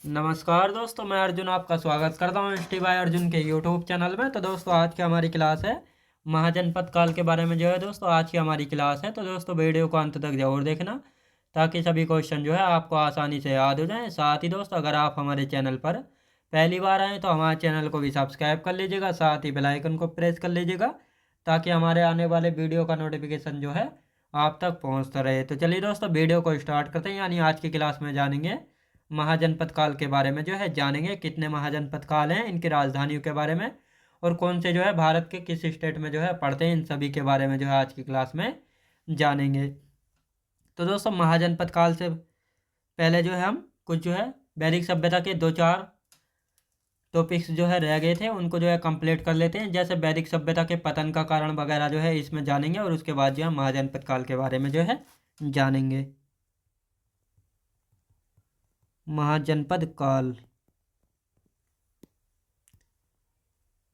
नमस्कार दोस्तों, मैं अर्जुन आपका स्वागत करता हूँ स्टी बाय अर्जुन के यूट्यूब चैनल में। तो दोस्तों आज की हमारी क्लास है महाजनपद काल के बारे में। जो है दोस्तों आज की हमारी क्लास है, तो दोस्तों वीडियो को अंत तक जरूर देखना ताकि सभी क्वेश्चन जो है आपको आसानी से याद हो जाएं। साथ ही दोस्तों अगर आप हमारे चैनल पर पहली बार आएँ तो हमारे चैनल को भी सब्सक्राइब कर लीजिएगा, साथ ही बेल आइकन को प्रेस कर लीजिएगा ताकि हमारे आने वाले वीडियो का नोटिफिकेशन जो है आप तक पहुँचता रहे। तो चलिए दोस्तों वीडियो को स्टार्ट करते हैं। यानी आज की क्लास में जानेंगे महाजनपद काल के बारे में, जो है जानेंगे कितने महाजनपद काल हैं, इनकी राजधानियों के बारे में और कौन से जो है भारत के किस स्टेट में जो है पढ़ते हैं, इन सभी के बारे में जो है आज की क्लास में जानेंगे। तो दोस्तों महाजनपद काल से पहले जो है हम कुछ जो है वैदिक सभ्यता के दो चार टॉपिक्स जो है रह गए थे उनको जो है कंप्लीट कर लेते हैं। जैसे वैदिक सभ्यता के पतन का कारण वगैरह जो है इसमें जानेंगे और उसके बाद जो है महाजनपद काल के बारे में जो है जानेंगे। महाजनपद काल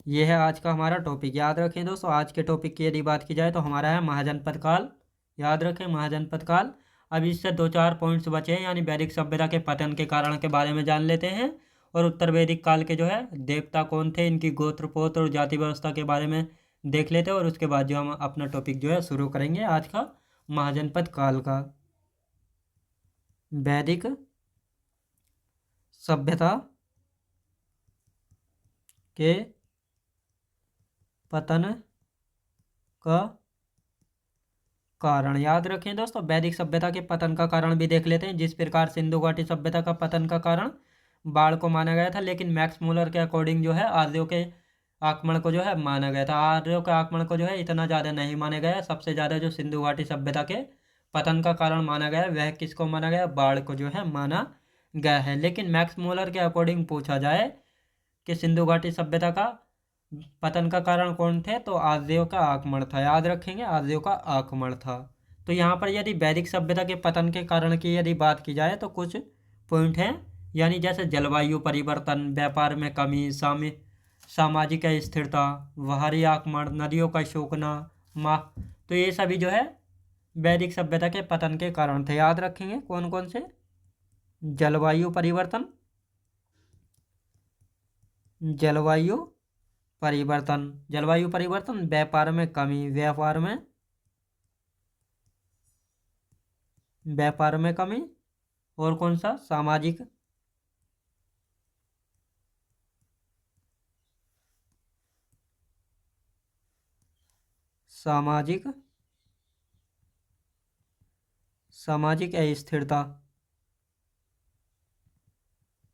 ये है आज का हमारा टॉपिक। याद रखें दोस्तों, आज के टॉपिक की यदि बात की जाए तो हमारा है महाजनपद काल। याद रखें महाजनपद काल। अब इससे दो चार पॉइंट्स बचे हैं, यानी वैदिक सभ्यता के पतन के कारण के बारे में जान लेते हैं और उत्तर वैदिक काल के जो है देवता कौन थे, इनकी गोत्र पोत्र और जाति व्यवस्था के बारे में देख लेते हैं और उसके बाद जो हम अपना टॉपिक जो है शुरू करेंगे आज का महाजनपद काल का। वैदिक सभ्यता के पतन का कारण। याद रखें दोस्तों, वैदिक सभ्यता के पतन का कारण भी देख लेते हैं। जिस प्रकार सिंधु घाटी सभ्यता का पतन का कारण बाढ़ को माना गया था, लेकिन मैक्स मूलर के अकॉर्डिंग जो है आर्यों के आक्रमण को जो है माना गया था। आर्यों के आक्रमण को जो है इतना ज़्यादा नहीं माना गया। सबसे ज़्यादा जो सिंधु घाटी सभ्यता के पतन का कारण माना गया वह किसको माना गया, बाढ़ को जो है माना गया है। लेकिन मैक्स मूलर के अकॉर्डिंग पूछा जाए कि सिंधु घाटी सभ्यता का पतन का कारण कौन थे, तो आर्यों का आक्रमण था। याद रखेंगे, आर्यों का आक्रमण था। तो यहाँ पर यदि वैदिक सभ्यता के पतन के कारण की यदि बात की जाए तो कुछ पॉइंट हैं, यानी जैसे जलवायु परिवर्तन, व्यापार में कमी, सामाजिक अस्थिरता, बाहरी आक्रमण, नदियों का सूखना, मा तो ये सभी जो है वैदिक सभ्यता के पतन के कारण थे। याद रखेंगे कौन कौन से, जलवायु परिवर्तन, जलवायु जलवायु परिवर्तन, व्यापार में कमी, व्यापार में कमी, और कौन सा, सामाजिक सामाजिक सामाजिक अस्थिरता,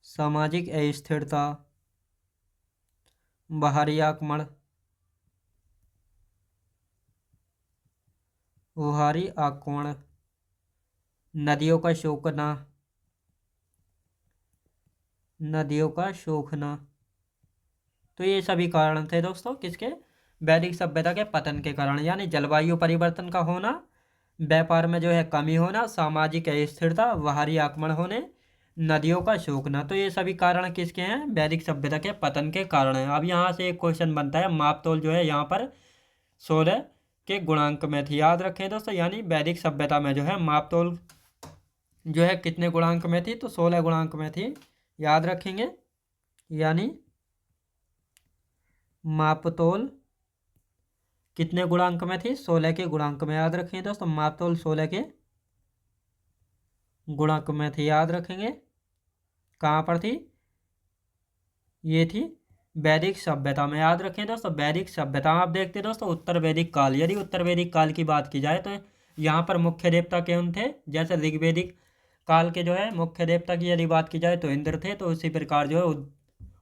सामाजिक अस्थिरता, बाहरी आक्रमण, बाहरी आक्रमण, नदियों का सूखना, नदियों का सूखना। तो ये सभी कारण थे दोस्तों किसके, वैदिक सभ्यता के पतन के कारण। यानी जलवायु परिवर्तन का होना, व्यापार में जो है कमी होना, सामाजिक अस्थिरता, बाहरी आक्रमण होने, नदियों का सूखना। तो ये सभी कारण किसके हैं, वैदिक सभ्यता के पतन के कारण हैं। अब यहाँ से एक क्वेश्चन बनता है, मापतोल जो है यहाँ पर 16 के गुणांक में थी। याद रखें दोस्तों, यानी वैदिक सभ्यता में जो है मापतोल जो है कितने गुणांक में थी, तो 16 गुणांक में थी। याद रखेंगे, यानी मापतोल कितने गुणांक में थी, 16 के गुणांक में। याद रखेंगे दोस्तों, मापतोल 16 के गुणांक में थी। याद रखेंगे कहाँ पर थी, ये थी वैदिक सभ्यता में। याद रखें दोस्तों, वैदिक सभ्यता आप देखते हैं दोस्तों उत्तर वैदिक काल। यदि उत्तर वैदिक काल की बात की जाए तो यहाँ पर मुख्य देवता कौन थे, जैसे ऋग्वेदिक काल के जो है मुख्य देवता की यदि बात की जाए तो इंद्र थे, तो उसी प्रकार जो है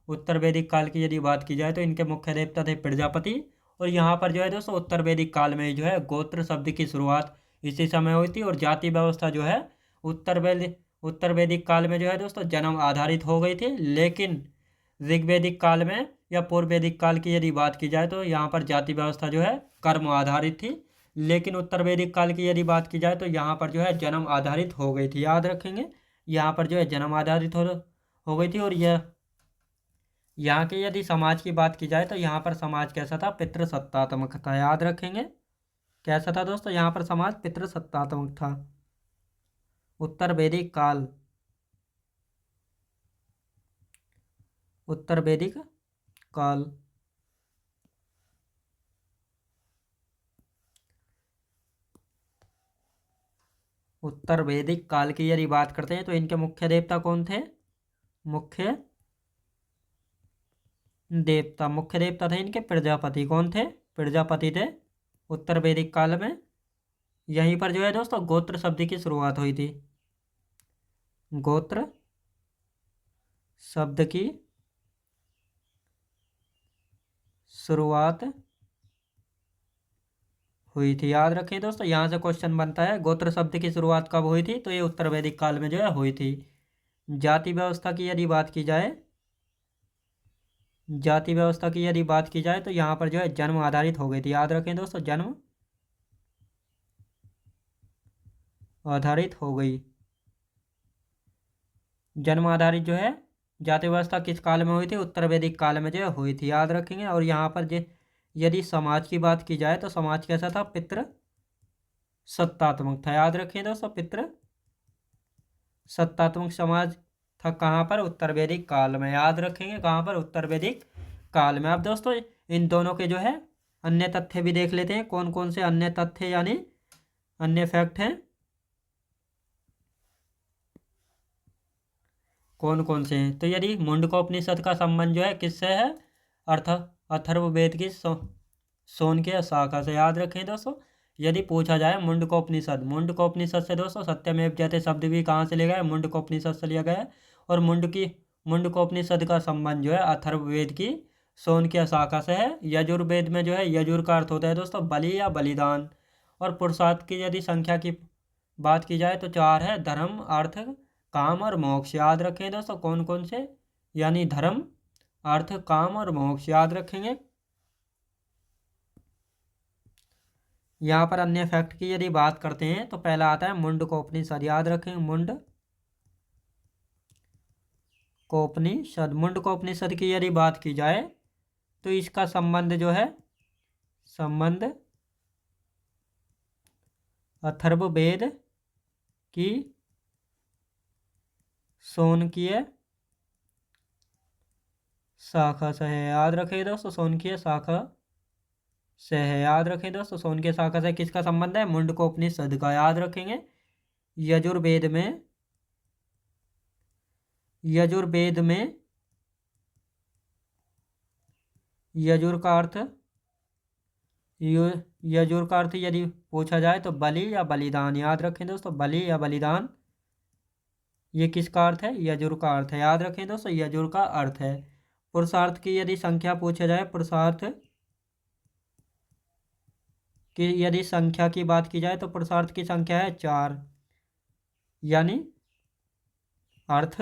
उत्तर वैदिक काल की यदि बात की जाए तो इनके मुख्य देवता थे प्रजापति। और यहाँ पर जो है दोस्तों उत्तर वैदिक काल में जो है गोत्र शब्द की शुरुआत इसी समय हुई थी और जाति व्यवस्था जो है उत्तर वैदिक काल में जो है दोस्तों जन्म आधारित हो गई थी। लेकिन ऋग्वेदिक काल में या पूर्व वैदिक काल की यदि बात की जाए तो यहाँ पर जाति व्यवस्था जो है कर्म आधारित थी। लेकिन उत्तर वैदिक काल की यदि बात की जाए तो यहाँ पर जो है जन्म आधारित हो गई थी। याद रखेंगे, यहाँ पर जो है जन्म आधारित हो गई थी। और यह यहाँ के यदि समाज की बात की जाए तो यहाँ पर समाज कैसा था, पितृसत्तात्मक था। याद रखेंगे कैसा था दोस्तों, यहाँ पर समाज पितृसत्तात्मक था। उत्तर वैदिक काल उत्तर वैदिक काल। उत्तर वैदिक काल की यदि बात करते हैं तो इनके मुख्य देवता कौन थे? मुख्य मुख्य देवता थे इनके प्रजापति। कौन थे? प्रजापति थे उत्तर वैदिक काल में। यहीं पर जो है दोस्तों गोत्र शब्द की शुरुआत हुई थी। गोत्र शब्द की शुरुआत हुई थी। याद रखें दोस्तों, यहाँ से क्वेश्चन बनता है गोत्र शब्द की शुरुआत कब हुई थी, तो ये उत्तर वैदिक काल में जो है हुई थी। जाति व्यवस्था की यदि बात की जाए, जाति व्यवस्था की यदि बात की जाए तो यहाँ पर जो है जन्म आधारित हो गई थी। याद रखें दोस्तों, जन्म आधारित हो गई। जन्म आधारित जो है जाति व्यवस्था किस काल में हुई थी? उत्तर वैदिक काल में जो है हुई थी। याद रखेंगे। और यहाँ पर यदि समाज की बात की जाए तो समाज कैसा था? पितृ सत्तात्मक था। याद रखें दोस्तों, पितृ सत्तात्मक समाज था। कहाँ पर? उत्तर वैदिक काल में। याद रखेंगे कहाँ पर? उत्तर वैदिक काल में। अब दोस्तों इन दोनों के जो है अन्य तथ्य भी देख लेते हैं। कौन कौन से अन्य तथ्य यानी अन्य फैक्ट हैं, कौन कौन से हैं? तो यदि मुंडकोपनिषद का संबंध जो है किससे है? अर्थ अथर्ववेद की सोन के शाखा से। याद रखें दोस्तों, यदि पूछा जाए मुंडकोपनिषद से दोस्तों सत्यमेव जयते शब्द भी कहाँ से लिया गया है? मुंडकोपनिषद से लिया गया है। और मुंडकोपनिषद का संबंध जो है अथर्ववेद की सोन की शाखा से है। यजुर्वेद में जो है यजुर का अर्थ होता है दोस्तों बलि या बलिदान। और पुरुषार्थ की यदि संख्या की बात की जाए तो 4 है, धर्म अर्थ काम और मोक्ष। याद रखें दोस्तों कौन कौन से, यानी धर्म अर्थ काम और मोक्ष। याद रखेंगे। यहाँ पर अन्य फैक्ट की यदि बात करते हैं तो पहला आता है मुंडकोपनिषद। याद रखेंगे मुंडकोपनिषद की यदि बात की जाए तो इसका संबंध जो है संबंध अथर्ववेद की शौनकीय शाखा से है। याद रखें दोस्तों, शौनकीय शाखा से है। याद रखें दोस्तों, शौनकीय शाखा से किसका संबंध है? मुंडकोपनिषद का। याद रखेंगे। यजुर्वेद में यजुर्वेद में यजुर का अर्थ यजुर का अर्थ यदि पूछा जाए तो बलि या बलिदान। याद रखें दोस्तों, बलि या बलिदान ये किसका अर्थ है? यजुर का अर्थ है। याद रखें दोस्तों, यजुर का अर्थ है। पुरुषार्थ की यदि संख्या पूछा जाए, पुरुषार्थ की यदि संख्या की बात की जाए तो पुरुषार्थ की संख्या है 4, यानी अर्थ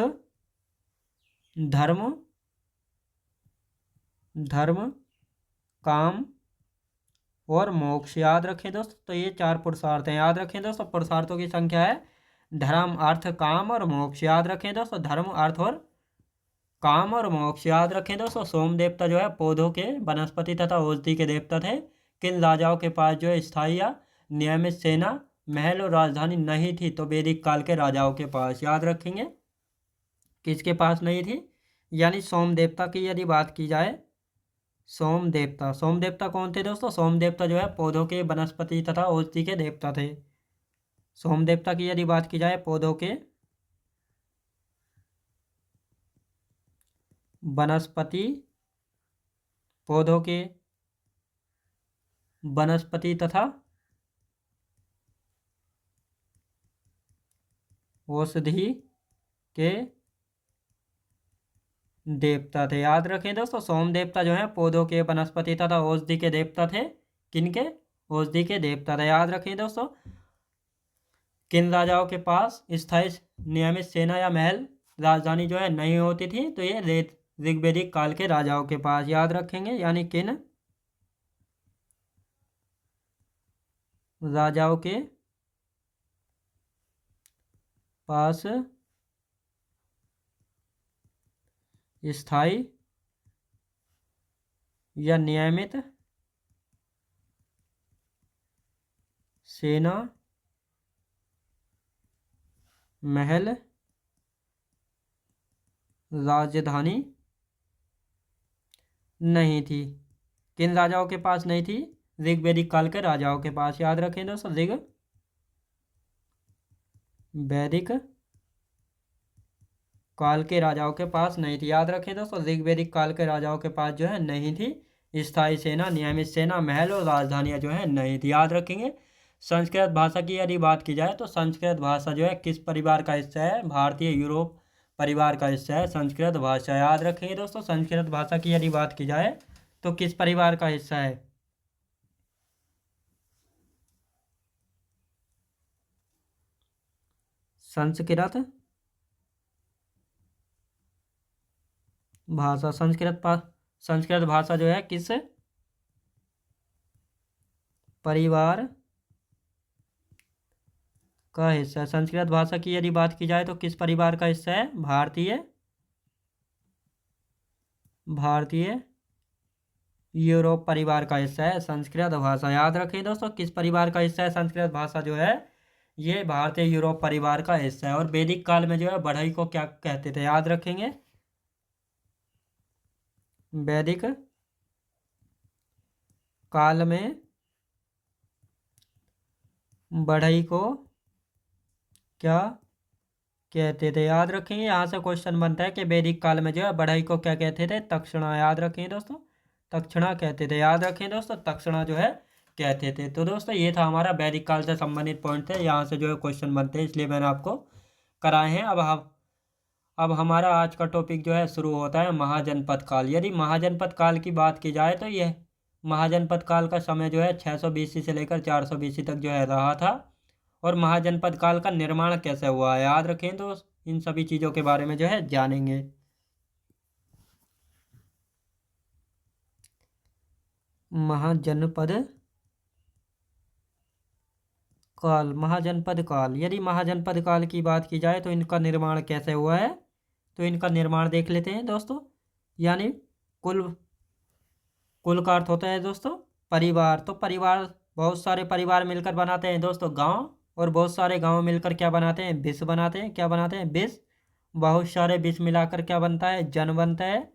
धर्म काम और मोक्ष। याद रखें दोस्तों, तो ये 4 पुरुषार्थ हैं। याद रखें दोस्तों, पुरुषार्थों की संख्या है धर्म अर्थ काम और मोक्ष। याद रखें दोस्तों, धर्म अर्थ और काम और मोक्ष। याद रखें दोस्तों, सोम देवता जो है पौधों के वनस्पति तथा औषधि के देवता थे। किन राजाओं के पास जो है स्थायी या नियमित सेना महल और राजधानी नहीं थी? तो वैदिक काल के राजाओं के पास। याद रखेंगे किसके पास नहीं थी? यानी सोम देवता की यदि बात की जाए, सोम देवता कौन थे दोस्तों? सोम देवता जो है पौधों के वनस्पति तथा औषधि के देवता थे। सोम देवता की यदि बात की जाए पौधों के वनस्पति पौधों के वनस्पति तथा औषधि के देवता थे। याद रखें दोस्तों, सोम देवता जो है पौधों के वनस्पति तथा औषधि के देवता थे। किनके? औषधि के देवता थे। याद रखें दोस्तों, किन राजाओं के पास स्थायी नियमित सेना या महल राजधानी जो है नहीं होती थी? तो ये ऋग्वैदिक काल के राजाओं के पास। याद रखेंगे, यानी किन राजाओं के पास स्थायी या नियमित सेना महल राजधानी नहीं थी। किन राजाओं के पास नहीं थी? ऋग्वैदिक काल के राजाओं के पास। याद रखें दोस्तों, ऋग्वैदिक काल के राजाओं के पास नहीं थी। याद रखें दोस्तों, ऋग्वैदिक काल के राजाओं के पास जो है नहीं थी स्थायी सेना, नियमित सेना, महल और राजधानियां जो है नहीं थी। याद रखेंगे। संस्कृत भाषा की यदि बात की जाए तो संस्कृत भाषा जो है किस परिवार का हिस्सा है? भारतीय यूरोप परिवार का हिस्सा है संस्कृत भाषा। याद रखेंगे दोस्तों, संस्कृत भाषा की यदि बात की जाए तो किस परिवार का हिस्सा है? संस्कृत भाषा, संस्कृत भाषा जो है किस परिवार का हिस्सा है? संस्कृत भाषा की यदि बात की जाए तो किस परिवार का हिस्सा है? भारतीय यूरोप परिवार का हिस्सा है संस्कृत भाषा। याद रखें दोस्तों, किस परिवार का हिस्सा है संस्कृत भाषा जो है? ये भारतीय यूरोप परिवार का हिस्सा है। और वैदिक काल में जो है बढ़ई को क्या कहते थे? याद रखेंगे। वैदिक काल में बढ़ई को क्या कहते थे? याद रखेंगे। यहाँ से क्वेश्चन बनता है कि वैदिक काल में जो है बढ़ई को क्या कहते थे? तक्षणा। याद रखें दोस्तों, तक्षणा कहते थे। याद रखें दोस्तों, तक्षणा जो है कहते थे। तो दोस्तों ये था हमारा वैदिक काल से संबंधित पॉइंट थे, यहाँ से जो है क्वेश्चन बनते हैं, इसलिए मैंने आपको कराए हैं। अब हमारा आज का टॉपिक जो है शुरू होता है महाजनपद काल। यदि महाजनपद काल की बात की जाए तो यह महाजनपद काल का समय जो है 600 BC से लेकर 400 BC तक जो है रहा था। और महाजनपद काल का निर्माण कैसे हुआ है? याद रखें तो इन सभी चीज़ों के बारे में जो है जानेंगे। महाजनपद काल, यदि महाजनपद काल की बात की जाए तो इनका निर्माण कैसे हुआ है? तो इनका निर्माण देख लेते हैं दोस्तों। यानी कुल कुल का अर्थ होता है दोस्तों परिवार। तो परिवार, बहुत सारे परिवार मिलकर बनाते हैं दोस्तों गांव, और बहुत सारे गांव मिलकर क्या बनाते हैं? विश्व बनाते हैं। क्या बनाते हैं? विश्व। बहुत सारे विश्व मिलाकर क्या बनता है? जन बनता है।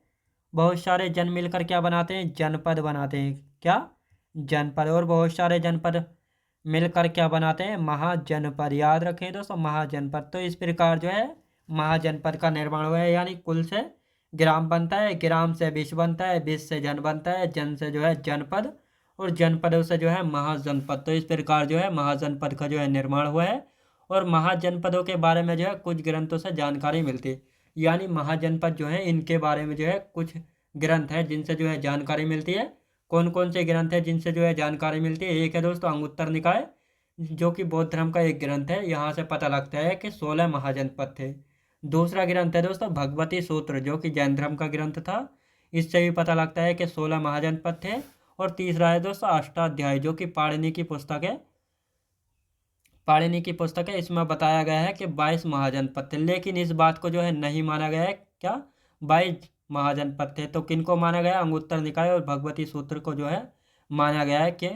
बहुत सारे जन मिलकर क्या बनाते हैं? जनपद बनाते हैं। क्या? जनपद। और बहुत सारे जनपद मिलकर क्या बनाते हैं? महाजनपद। याद रखें दोस्तों, महाजनपद। तो इस प्रकार जो है महाजनपद का निर्माण हुआ है। यानी कुल से ग्राम बनता है, ग्राम से विश्व बनता है, विश्व से जन बनता है, जन से जो है जनपद, और जनपदों से जो है महाजनपद। तो इस प्रकार जो है महाजनपद का जो है निर्माण हुआ है। और महाजनपदों के बारे में जो है कुछ ग्रंथों से जानकारी मिलती है। यानी महाजनपद जो है इनके बारे में जो है कुछ ग्रंथ है जिनसे जो है जानकारी मिलती है। कौन कौन से ग्रंथ है जिनसे जो है जानकारी मिलती है? एक है दोस्तों अंगुत्तर निकाय, जो कि बौद्ध धर्म का एक ग्रंथ है। यहाँ से पता लगता है कि 16 महाजनपद थे। दूसरा ग्रंथ है दोस्तों भगवती सूत्र, जो कि जैन धर्म का ग्रंथ था। इससे भी पता लगता है कि 16 महाजनपद थे। और तीसरा है दोस्तों अष्टाध्यायी, जो कि पाणिनि की पुस्तक है। पाणिनि की पुस्तक है, इसमें बताया गया है कि 22 महाजनपद थे। लेकिन इस बात को जो है नहीं माना गया है। क्या? 22 महाजनपद थे। तो किनको माना गया? अंगुत्तर निकाय और भगवती सूत्र को जो है माना गया है कि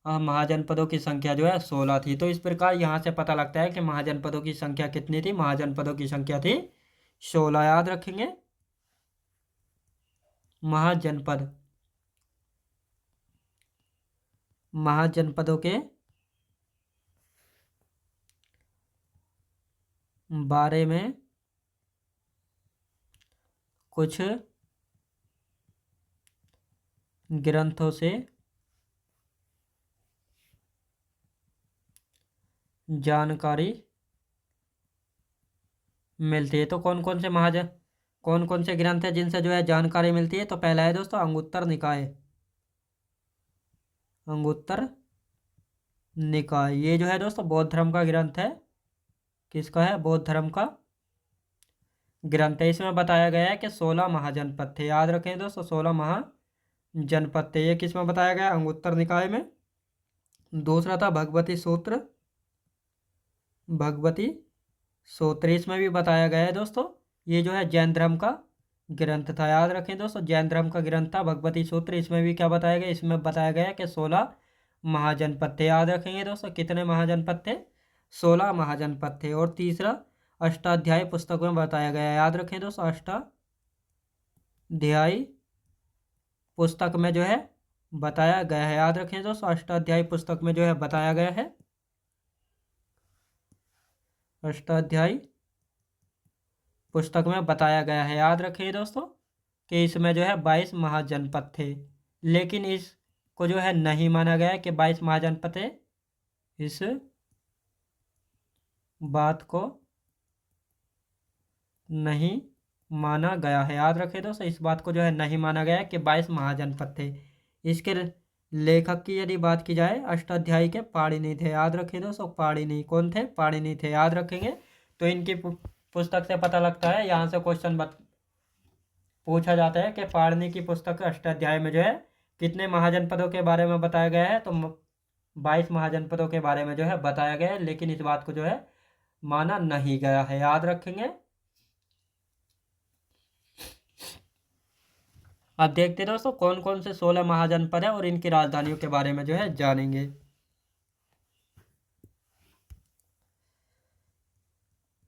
महाजनपदों की संख्या जो है 16 थी। तो इस प्रकार यहाँ से पता लगता है कि महाजनपदों की संख्या कितनी थी? महाजनपदों की संख्या थी 16। याद रखेंगे। महाजनपद, महाजनपदों के बारे में कुछ ग्रंथों से जानकारी मिलती है। तो कौन कौन से ग्रंथ है जिनसे जो है जानकारी मिलती है? तो पहला है दोस्तों अंगुत्तर निकाय। अंगुत्तर निकाय ये जो है दोस्तों बौद्ध धर्म का ग्रंथ है। किसका है? बौद्ध धर्म का ग्रंथ है। इसमें बताया गया है कि 16 महाजनपद थे। याद रखें दोस्तों, 16 महाजनपद थे। ये किसमें बताया गया? अंगुत्तर निकाय में। दूसरा था भगवती सूत्र, भगवती सूत्र इसमें भी बताया गया है दोस्तों। ये जो है जैन धर्म का ग्रंथ था। याद रखें दोस्तों, जैन धर्म का ग्रंथ था भगवती सूत्र। इसमें भी क्या बताया गया? इसमें बताया गया कि 16 महाजनपद थे। याद रखेंगे दोस्तों, कितने महाजनपद थे? 16 महाजनपद थे। और तीसरा अष्टाध्यायी पुस्तकों में बताया गया है। याद रखें दोस्तों, अष्टाध्यायी पुस्तक में जो है बताया गया है। याद रखें दोस्तों, अष्टाध्यायी पुस्तक में जो है बताया गया है। अष्टाध्यायी पुस्तक में बताया गया है। याद रखिए दोस्तों कि इसमें जो है 22 महाजनपद थे, लेकिन इसको जो है नहीं माना गया कि 22 महाजनपद थे। इस बात को नहीं माना गया है। याद रखिए दोस्तों, इस बात को जो है नहीं माना गया कि 22 महाजनपद थे। इसके लेखक की यदि बात की जाए, अष्टाध्यायी के पाणिनि थे। याद रखिए दोस्तों, पाणिनि कौन थे? पाणिनि थे। याद रखेंगे तो इनकी पुस्तक से पता लगता है। यहाँ से क्वेश्चन पूछा जाता है कि पाणिनि की पुस्तक अष्टाध्यायी में जो है कितने महाजनपदों के बारे में बताया गया है, तो 22 महाजनपदों के बारे में जो है बताया गया है, लेकिन इस बात को जो है माना नहीं गया है। याद रखेंगे। अब देखते हैं दोस्तों कौन कौन से 16 महाजनपद है और इनकी राजधानियों के बारे में जो है जानेंगे।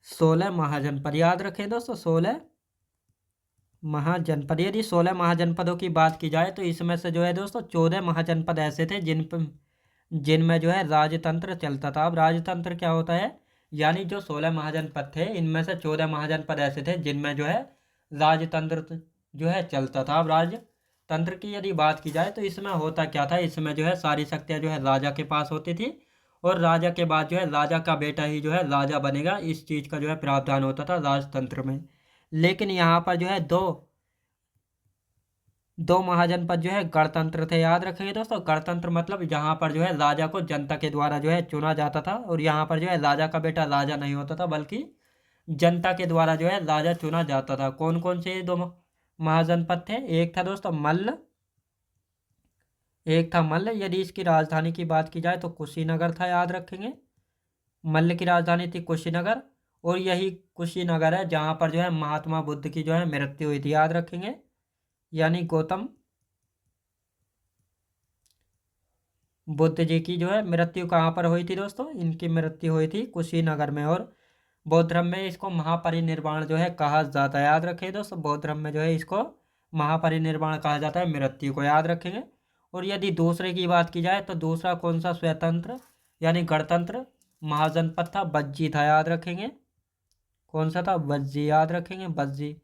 16 महाजनपद। याद रखें दोस्तों, 16 महाजनपद। यदि 16 महाजनपदों की बात की जाए तो इसमें से जो है दोस्तों 14 महाजनपद ऐसे थे जिनमें जो है राजतंत्र चलता था। अब राजतंत्र क्या होता है? यानी जो 16 महाजनपद थे इनमें से 14 महाजनपद ऐसे थे जिनमें जो है राजतंत्र जो है चलता था। अब राजतंत्र की यदि बात की जाए तो इसमें होता क्या था? इसमें जो है सारी शक्तियाँ जो है राजा के पास होती थी, और राजा के बाद जो है राजा का बेटा ही जो है राजा बनेगा, इस चीज़ का जो है प्रावधान होता था राजतंत्र में। लेकिन यहाँ पर जो है दो महाजनपद जो है गणतंत्र थे। याद रखेंगे दोस्तों, गणतंत्र मतलब जहाँ पर जो है राजा को जनता के द्वारा जो है चुना जाता था, और यहाँ पर जो है राजा का बेटा राजा नहीं होता था, बल्कि जनता के द्वारा जो है राजा चुना जाता था। कौन कौन से दो महाजनपद थे? एक था दोस्तों मल्ल, एक था मल्ल। यदि इसकी राजधानी की बात की जाए तो कुशीनगर था। याद रखेंगे, मल्ल की राजधानी थी कुशीनगर, और यही कुशीनगर है जहाँ पर जो है महात्मा बुद्ध की जो है मृत्यु हुई थी। याद रखेंगे, यानी गौतम बुद्ध जी की जो है मृत्यु कहाँ पर हुई थी दोस्तों? इनकी मृत्यु हुई थी कुशीनगर में। और बौद्ध धर्म में इसको महापरिनिर्वाण जो है कहा जाता है। याद रखें दोस्तों, बौद्ध धर्म में जो है इसको महापरिनिर्वाण कहा जाता है मृत्यु को। याद रखेंगे। और यदि दूसरे की बात की जाए तो दूसरा कौन सा स्वतंत्र यानी गणतंत्र महाजनपद था? बज्जी था। याद रखेंगे, कौन सा था? बज्जी। याद रखेंगे, बज्जी।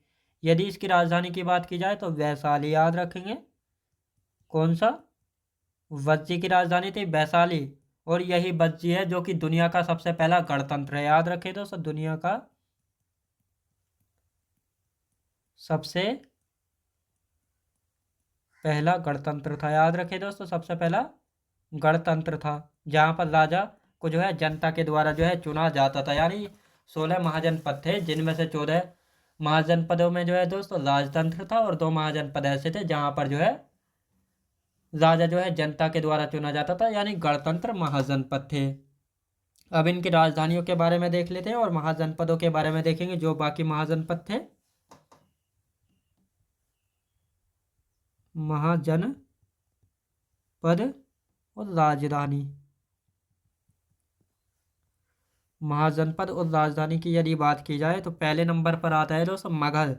यदि इसकी राजधानी की बात की जाए तो वैशाली। याद रखेंगे, कौन सा? बज्जी की राजधानी थी वैशाली, और यही बज्जी है जो कि दुनिया का सबसे पहला गणतंत्र है। याद रखें दोस्तों, दुनिया का सबसे पहला गणतंत्र था। याद रखें दोस्तों, सबसे पहला गणतंत्र था जहाँ पर राजा को जो है जनता के द्वारा जो है चुना जाता था। यानी 16 महाजनपद थे, जिनमें से 14 महाजनपदों में जो है दोस्तों राजतंत्र था, और 2 महाजनपद ऐसे थे जहाँ पर जो है राजा जो है जनता के द्वारा चुना जाता था, यानी गणतंत्र महाजनपद थे। अब इनकी राजधानियों के बारे में देख लेते हैं और महाजनपदों के बारे में देखेंगे जो बाकी महाजनपद थे। महाजनपद और राजधानी। महाजनपद और राजधानी की यदि बात की जाए तो पहले नंबर पर आता है दोस्तों मगध।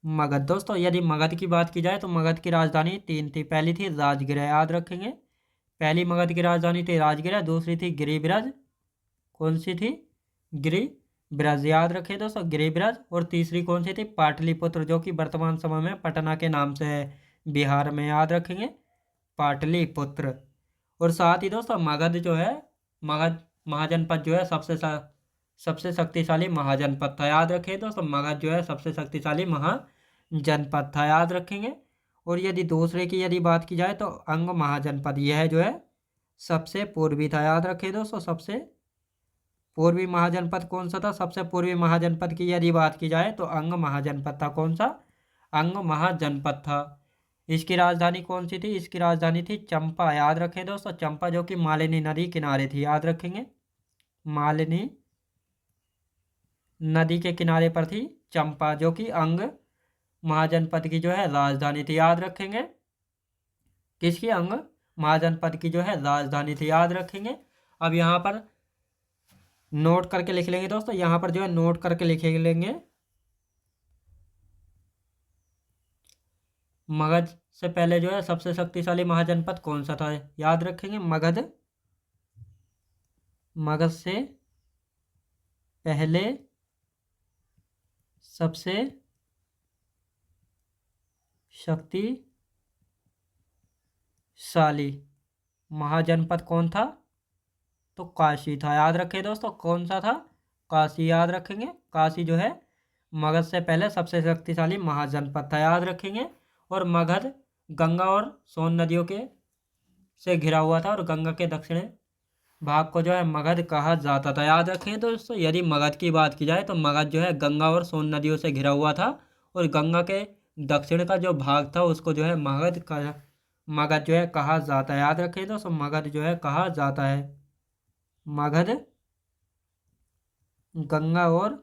मगध दोस्तों, यदि मगध की बात की जाए तो मगध की राजधानी 3 थी। पहली थी राजगृह। याद रखेंगे, पहली मगध की राजधानी थी राजगृह, दूसरी थी गिरिब्रज। कौन सी थी? गिरिब्रज। याद रखें दोस्तों, गिरिब्रज। और तीसरी कौन सी थी? पाटलिपुत्र, जो कि वर्तमान समय में पटना के नाम से है बिहार में। याद रखेंगे, पाटलिपुत्र। और साथ ही दोस्तों मगध जो है, मगध महाजनपद जो है सबसे शक्तिशाली महाजनपद था। याद रखें दोस्तों, मगध जो है सबसे शक्तिशाली महाजनपद था। याद रखेंगे। और यदि दूसरे की यदि बात की जाए तो अंग महाजनपद, यह जो है सबसे पूर्वी था। याद रखें दोस्तों, सबसे पूर्वी महाजनपद कौन सा था? सबसे पूर्वी महाजनपद की यदि बात की जाए तो अंग महाजनपद था। कौन सा? अंग महाजनपद था। इसकी राजधानी कौन सी थी? इसकी राजधानी थी चंपा। याद रखें दोस्तों, चंपा जो कि मालिनी नदी किनारे थी। याद रखेंगे, मालिनी नदी के किनारे पर थी चंपा, जो कि अंग महाजनपद की जो है राजधानी थी। याद रखेंगे, किसकी? अंग महाजनपद की जो है राजधानी थी। याद रखेंगे। अब यहाँ पर नोट करके लिख लेंगे दोस्तों, यहाँ पर जो है नोट करके लिख लेंगे मगध से पहले जो है सबसे शक्तिशाली महाजनपद कौन सा था, याद रखेंगे। मगध, मगध से पहले सबसे शक्तिशाली महाजनपद कौन था, तो काशी था। याद रखें दोस्तों, कौन सा था, काशी। याद रखेंगे, काशी जो है मगध से पहले सबसे शक्तिशाली महाजनपद था, याद रखेंगे। और मगध गंगा और सोन नदियों के से घिरा हुआ था, और गंगा के दक्षिण भाग को जो है मगध कहा जाता था। याद रखें दोस्तों, यदि मगध की बात की जाए तो मगध जो है गंगा और सोन नदियों से घिरा हुआ था, और गंगा के दक्षिण का जो भाग था उसको जो है मगध जो है कहा जाता है। याद रखें दोस्तों, मगध जो है कहा जाता है। मगध गंगा और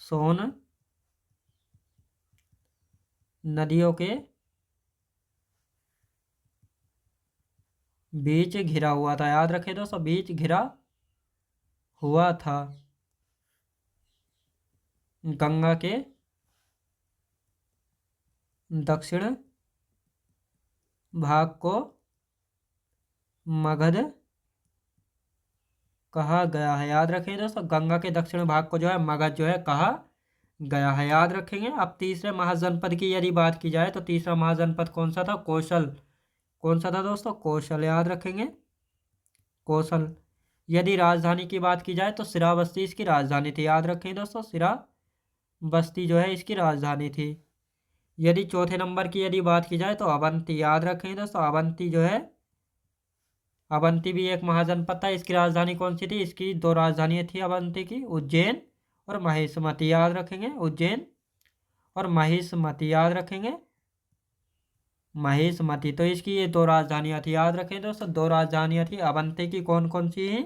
सोन नदियों के बीच घिरा हुआ था। याद रखें दोस्तों, बीच घिरा हुआ था। गंगा के दक्षिण भाग को मगध कहा गया है। याद रखें दोस्तों, गंगा के दक्षिण भाग को जो है मगध जो है कहा गया है। याद रखेंगे। अब तीसरे महाजनपद की यदि बात की जाए तो तीसरा महाजनपद कौन सा था, कौशल। कौन सा था दोस्तों, कौशल। याद रखेंगे, कौशल। यदि राजधानी की बात की जाए तो श्रावस्ती इसकी राजधानी थी। याद रखें दोस्तों, श्रावस्ती जो है इसकी राजधानी थी। यदि चौथे नंबर की यदि बात की जाए तो अवंती। याद रखें दोस्तों, अवंती जो है, अवंती भी एक महाजनपद था। इसकी राजधानी कौन सी थी, इसकी दो राजधानियां थी अवंती की, उज्जैन और महिष्मती। याद रखेंगे, उज्जैन और महिष्मती। याद रखेंगे, महिष्मती। तो इसकी ये दो राजधानियां थी। याद रखें दोस्तों, दो राजधानियां थी अवंती की। कौन कौन सी हैं,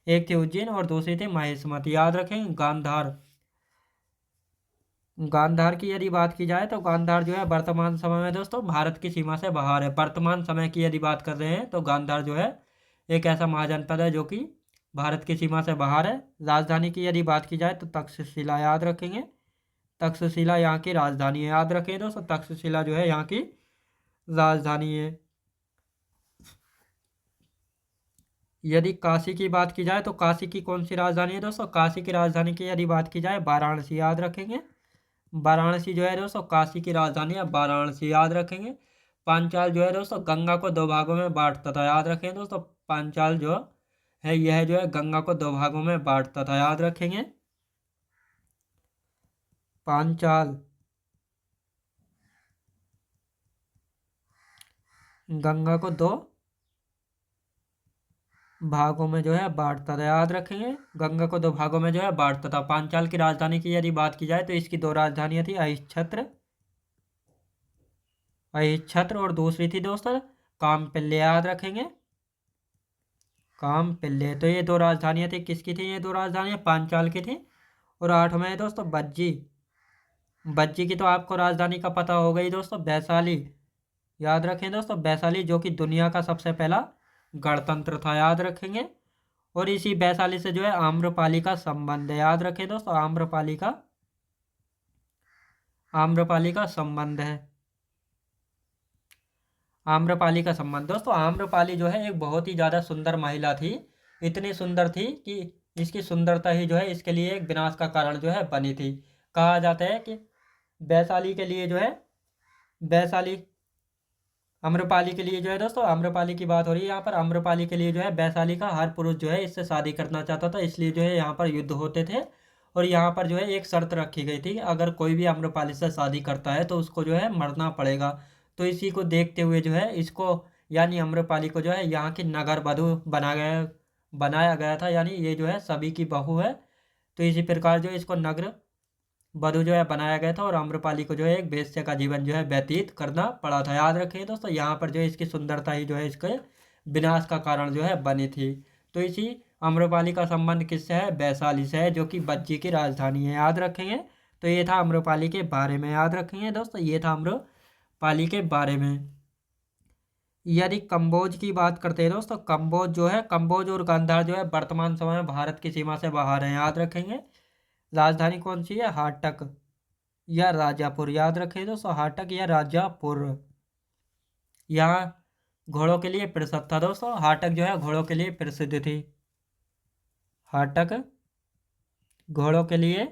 एक थी उज्जैन और दूसरी थी महिष्मती। याद रखेंगे। गांधार, गांधार की यदि बात की जाए तो गांधार जो है वर्तमान समय में दोस्तों भारत की सीमा से बाहर है। वर्तमान समय की यदि बात कर रहे हैं तो गांधार जो है एक ऐसा महाजनपद है जो कि भारत की सीमा से बाहर है। राजधानी की यदि बात की जाए तो तक्षशिला। याद रखेंगे, तक्षशिला यहाँ की राजधानी है। याद रखें दोस्तों, तक्षशिला जो है यहाँ की राजधानी है। यदि काशी की बात की जाए तो काशी की कौन सी राजधानी है दोस्तों, काशी की राजधानी की यदि बात की जाए वाराणसी। याद रखेंगे, वाराणसी जो है दोस्तों काशी की राजधानी है, वाराणसी। याद रखेंगे। पांचाल जो है दोस्तों गंगा को दो भागों में बांटता था। याद रखें दोस्तों, पांचाल जो है यह जो है गंगा को दो भागों में बांटता था। याद रखेंगे, पांचाल गंगा को दो भागों में जो है बांटता था। याद रखेंगे, गंगा को दो भागों में जो है बांटता था। पांचाल की राजधानी की यदि बात की जाए तो इसकी दो राजधानियां थी, अहिच्छत्र, अहिच्छत्र और दूसरी थी दोस्तों कामपिल्ले। याद रखेंगे, कामपिल्ले। तो ये दो राजधानियां थी, किसकी थी ये दो राजधानियां, पांचाल की थी। और आठवें है दोस्तों बज्जी। बज्जी की तो आपको राजधानी का पता होगा ही दोस्तों, वैशाली। याद रखें दोस्तों, वैशाली जो कि दुनिया का सबसे पहला गणतंत्र था। याद रखेंगे। और इसी वैशाली से जो है आम्रपाली का संबंध है। याद रखें दोस्तों, आम्रपाली का संबंध है। आम्रपाली का संबंध दोस्तों, आम्रपाली जो है एक बहुत ही ज़्यादा सुंदर महिला थी। इतनी सुंदर थी कि इसकी सुंदरता ही जो है इसके लिए एक विनाश का कारण जो है बनी थी। कहा जाता है कि वैशाली के लिए जो है, वैशाली आम्रपाली के लिए जो है दोस्तों, आम्रपाली की बात हो रही है यहाँ पर। आम्रपाली के लिए जो है वैशाली का हर पुरुष जो है इससे शादी करना चाहता था, इसलिए जो है यहाँ पर युद्ध होते थे। और यहाँ पर जो है एक शर्त रखी गई थी, अगर कोई भी आम्रपाली से शादी करता है तो उसको जो है मरना पड़ेगा। तो इसी को देखते हुए जो है इसको, यानी आम्रपाली को जो है यहाँ की नगर वधू बनाया गया था। यानी ये जो है सभी की बहू है, तो इसी प्रकार जो इसको नगर वधू जो है बनाया गया था। और आम्रपाली को जो है एक वेश्या का जीवन जो है व्यतीत करना पड़ा था। याद रखिए दोस्तों, यहाँ पर जो है इसकी सुंदरता ही जो है इसके विनाश का कारण जो है बनी थी। तो इसी आम्रपाली का संबंध किससे है, वैशाली से है, जो कि बज्जी की राजधानी है। याद रखेंगे। तो ये था आम्रपाली के बारे में। याद रखेंगे दोस्तों, ये था आम्रपाली के बारे में। यदि कंबोज की बात करते हैं दोस्तों, कंबोज जो है, कंबोज और गांधार जो है वर्तमान समय में भारत की सीमा से बाहर है। याद रखेंगे। राजधानी कौन सी है, हाटक। या राजापुर, याद रखें दोस्तों, हाटक या राजापुर। यहाँ घोड़ों के लिए प्रसिद्ध था दोस्तों, हाटक जो है घोड़ों के लिए प्रसिद्ध थी। हाटक घोड़ों के लिए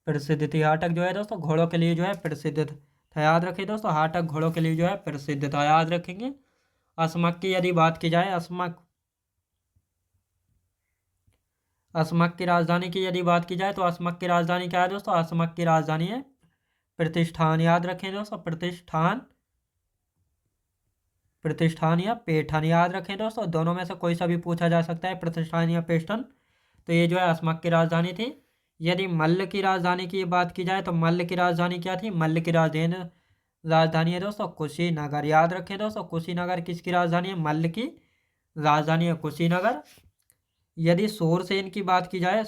प्रसिद्ध थी। हाटक जो है दोस्तों घोड़ों के लिए जो है प्रसिद्ध था, याद रखिए दोस्तों, हाटक घोड़ों के लिए जो है प्रसिद्ध था, याद रखेंगे। अस्मक की यदि बात की जाए, अस्मक की राजधानी की यदि बात की जाए तो अस्मक की राजधानी क्या है दोस्तों? अस्मक की राजधानी है प्रतिष्ठान, याद रखें दोस्तों, प्रतिष्ठान, प्रतिष्ठान या पेठन, याद रखें दोस्तों, दोनों में से कोई सा भी पूछा जा सकता है, प्रतिष्ठान या पेठन। तो ये जो है अस्मक की राजधानी थी। यदि मल्ल की राजधानी की बात की जाए तो मल्ल की राजधानी क्या थी? मल्ल की राजधानी है दोस्तों कुशीनगर, याद रखें दोस्तों, कुशीनगर किसकी राजधानी है? मल्ल की राजधानी है कुशीनगर। यदि सूरसेन की बात की जाए,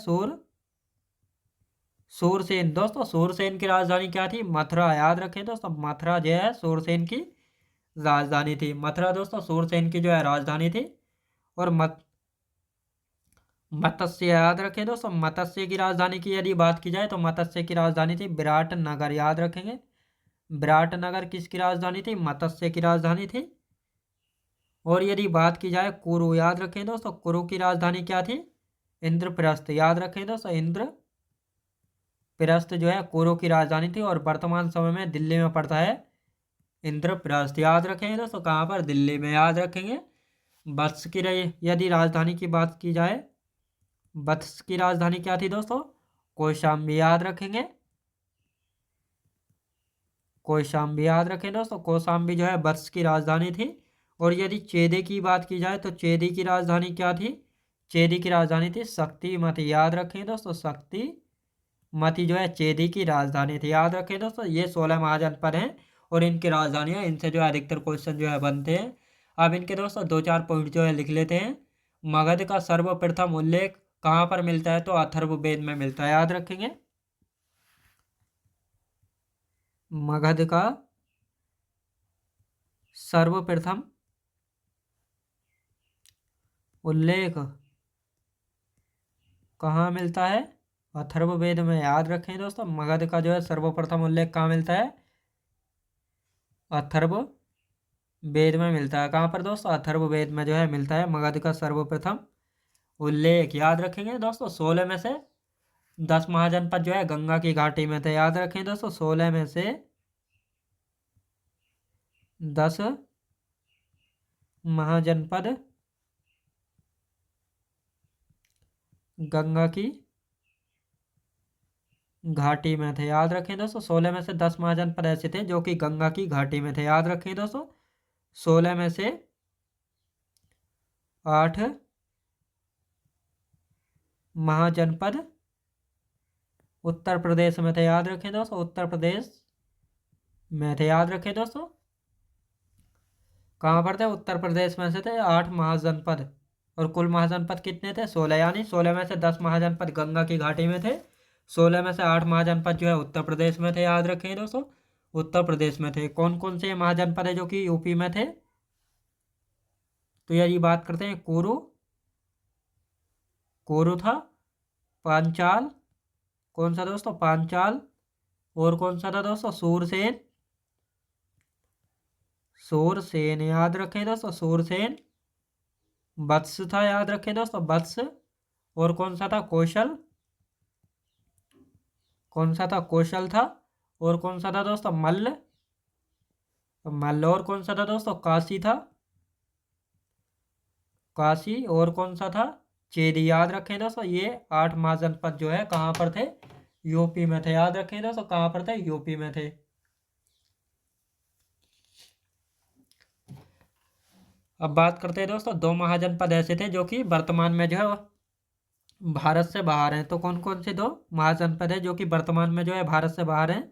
सूरसेन दोस्तों, सूरसेन की राजधानी क्या थी? मथुरा, याद रखें दोस्तों, मथुरा जो है सूरसेन की राजधानी थी। मथुरा दोस्तों सूरसेन की जो है राजधानी थी। और मत्स्य, याद रखें दोस्तों, मत्स्य की राजधानी की यदि बात की जाए तो मत्स्य की राजधानी थी विराटनगर, याद रखेंगे, विराटनगर किसकी राजधानी थी? मत्स्य की राजधानी थी। और यदि बात की जाए कुरु, याद रखें दोस्तों, कुरु की राजधानी क्या थी? इंद्रप्रस्थ, याद रखें दोस्तों, इंद्रप्रस्थ जो है कुरु की राजधानी थी। और वर्तमान समय में दिल्ली में पड़ता है इंद्रप्रस्थ, याद रखेंगे दोस्तों, कहाँ पर? दिल्ली में, याद रखेंगे। वत्स की यदि राजधानी की बात की जाए, वत्स की राजधानी क्या थी दोस्तों? कौशाम्बी, याद रखेंगे, कौशाम्बी, याद रखें दोस्तों, कौशाम्बी जो है वत्स की राजधानी थी। और यदि चेदे की बात की जाए तो चेदे की राजधानी क्या थी? चेदी की राजधानी थी शक्तिमती, याद रखें दोस्तों, शक्तिमती जो है चेदी की राजधानी थी, याद रखें दोस्तों। ये 16 महाजनपद हैं और इनकी राजधानियाँ, इनसे जो है अधिकतर क्वेश्चन जो है बनते हैं। अब इनके दोस्तों दो चार पॉइंट जो है लिख लेते हैं। मगध का सर्वप्रथम उल्लेख कहाँ पर मिलता है? तो अथर्ववेद में मिलता है, याद रखेंगे। मगध का सर्वप्रथम उल्लेख कहाँ मिलता है? अथर्ववेद में, याद रखें दोस्तों, मगध का जो है सर्वप्रथम उल्लेख कहाँ मिलता है? अथर्ववेद में मिलता है। कहाँ पर दोस्तों? अथर्ववेद में जो है मिलता है मगध का सर्वप्रथम उल्लेख, याद रखेंगे दोस्तों। 16 में से 10 महाजनपद जो है गंगा की घाटी में थे, याद रखें दोस्तों, 16 में से 10 महाजनपद गंगा की घाटी में थे, याद रखें दोस्तों, 16 में से 10 महाजनपद ऐसे थे जो कि गंगा की घाटी में थे, याद रखें दोस्तों। 16 में से 8 महाजनपद उत्तर प्रदेश में थे, याद रखें दोस्तों, उत्तर प्रदेश में थे, याद रखें दोस्तों। कहाँ पर थे? उत्तर प्रदेश में से थे 8 महाजनपद। और कुल महाजनपद कितने थे? 16, यानी 16 में से 10 महाजनपद गंगा की घाटी में थे, 16 में से 8 महाजनपद जो है उत्तर प्रदेश में थे, याद रखें दोस्तों, उत्तर प्रदेश में थे। कौन कौन से महाजनपद है जो कि यूपी में थे? तो यार ये बात करते हैं कोरो, कोरो था, पांचाल, कौन सा दोस्तों? पांचाल। और कौन सा था दोस्तों? सूरसेन, सूरसेन, याद रखें दोस्तों, सूरसेन। वत्स था, याद रखें दोस्तों, वत्स। और कौन सा था? कौशल, कौन सा था? कौशल था। और कौन सा था दोस्तों? मल्ल, मल्ल। और कौन सा था दोस्तों? काशी था, काशी। और कौन सा था? चेदी, याद रखें दोस्तों। ये 8 महाजनपद जो है कहाँ पर थे? यूपी में थे, याद रखें दोस्तों, कहाँ पर थे? यूपी में थे। अब बात करते हैं दोस्तों, 2 महाजनपद ऐसे थे जो कि वर्तमान में जो है भारत से बाहर हैं। तो कौन कौन से 2 महाजनपद है जो कि वर्तमान में जो है भारत से बाहर हैं?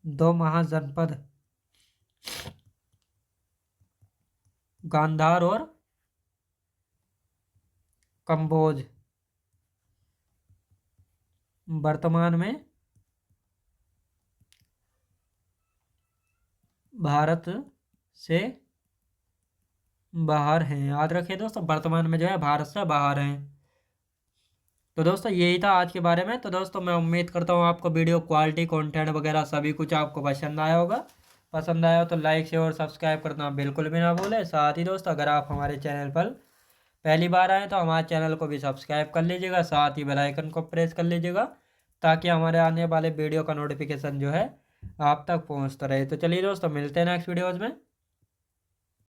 2 महाजनपद, गांधार और कंबोज, वर्तमान में भारत से बाहर हैं, याद रखें दोस्तों, वर्तमान में जो है भारत से बाहर हैं। तो दोस्तों यही था आज के बारे में। तो दोस्तों मैं उम्मीद करता हूँ आपको वीडियो क्वालिटी कंटेंट वगैरह सभी कुछ आपको पसंद आया होगा। पसंद आया हो तो लाइक शेयर और सब्सक्राइब करना बिल्कुल भी ना भूलें। साथ ही दोस्तों अगर आप हमारे चैनल पर पहली बार आए तो हमारे चैनल को भी सब्सक्राइब कर लीजिएगा, साथ ही बेल आइकन को प्रेस कर लीजिएगा ताकि हमारे आने वाले वीडियो का नोटिफिकेशन जो है आप तक पहुँचता रहे। तो चलिए दोस्तों मिलते हैं नेक्स्ट वीडियोज़ में।